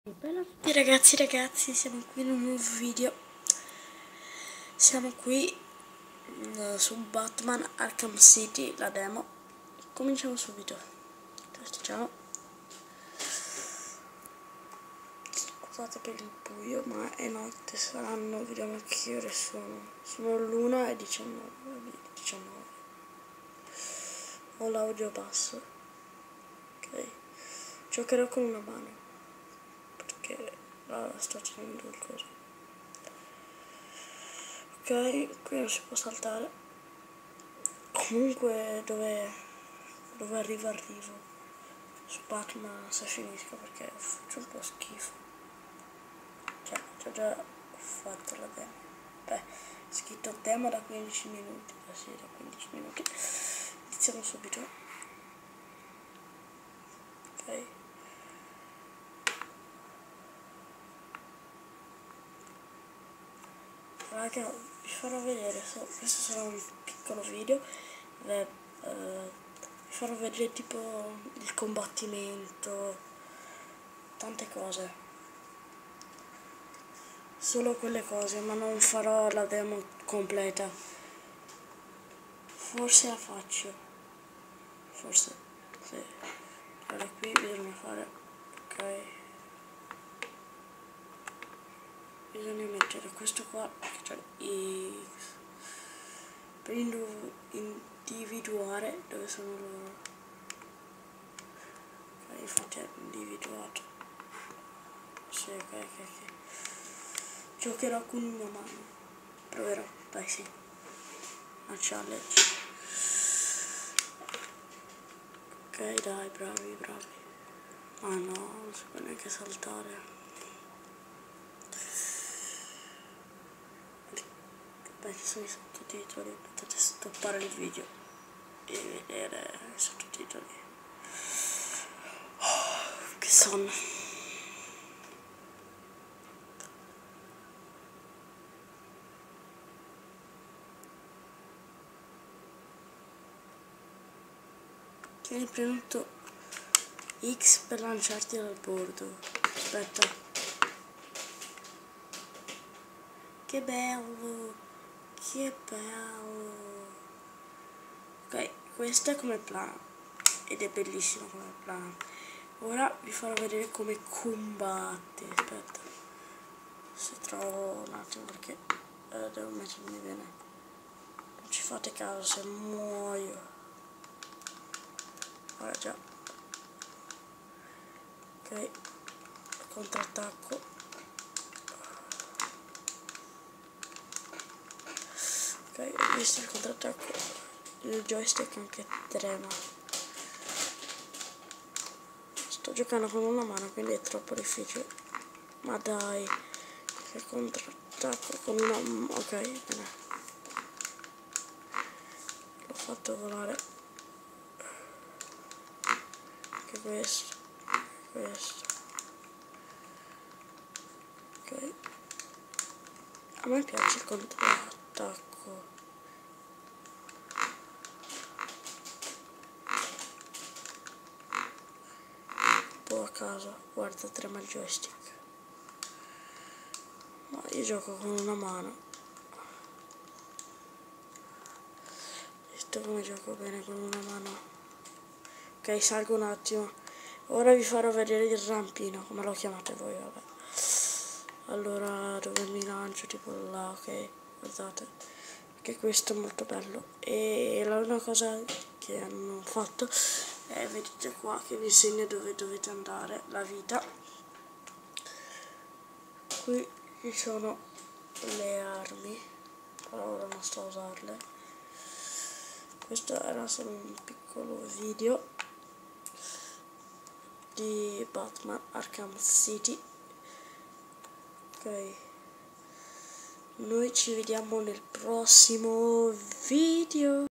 Bella a tutti ragazzi, siamo qui in un nuovo video. Siamo qui su Batman Arkham City, la demo. Cominciamo subito. Testicciamo. Scusate per il buio, ma è notte, saranno, vediamo che ore sono. Sono l'1 e 19. Ho l'audio basso. Ok. Giocherò con una mano, perché sto tenendo il coso. Ok, qui non si può saltare. Comunque dove arrivo su Batman se finisco, perché faccio un po' schifo. Cioè, ho già fatto la demo. Beh, scritto demo da 15 minuti. Sì, da 15 minuti. Iniziamo subito. Ok. Raga, vi farò vedere, questo sarà un piccolo video. Vi farò vedere tipo il combattimento, tante cose, solo quelle cose, ma non farò la demo completa. Forse la faccio, forse, sì. Allora qui bisogna fare, ok, bisogna mettere questo qua, cioè X, per individuare dove sono loro. Ok, infatti è individuato. Sì, ok. Giocherò con una mano. Proverò, dai, sì. Una challenge. Ok, dai, bravi. Ah no, non si può neanche saltare. Beh, ci sono i sottotitoli, potete stoppare il video e vedere i sottotitoli. Oh, che sonno. Tieni premuto X per lanciarti dal bordo. Aspetta. Che bello. Ok, questo è come plana. Ed è bellissimo come plana. Ora vi farò vedere come combatte. Aspetta. Se trovo un attimo, perché devo mettermi bene. Non ci fate caso se muoio. Ora già. Ok, contrattacco. Ok, ho visto il contrattacco. Il joystick anche trema. Sto giocando con una mano, quindi è troppo difficile. Ma dai, che contrattacco con una mano. Ok, bene. L'ho fatto volare. Anche questo. Ok. A me piace il contrattacco. Un po' a caso, guarda, trema il joystick. Ma io gioco con una mano. Visto come gioco bene con una mano. Ok, salgo un attimo. Ora vi farò vedere il rampino, come lo chiamate voi, vabbè. Allora, dove mi lancio, tipo là, ok, guardate. Che questo è molto bello. E l'unica cosa che hanno fatto è, vedete qua, che vi insegna dove dovete andare, la vita. Qui ci sono le armi, però ora non sto a usarle. Questo era solo un piccolo video di Batman Arkham City. Ok, noi ci vediamo nel prossimo video.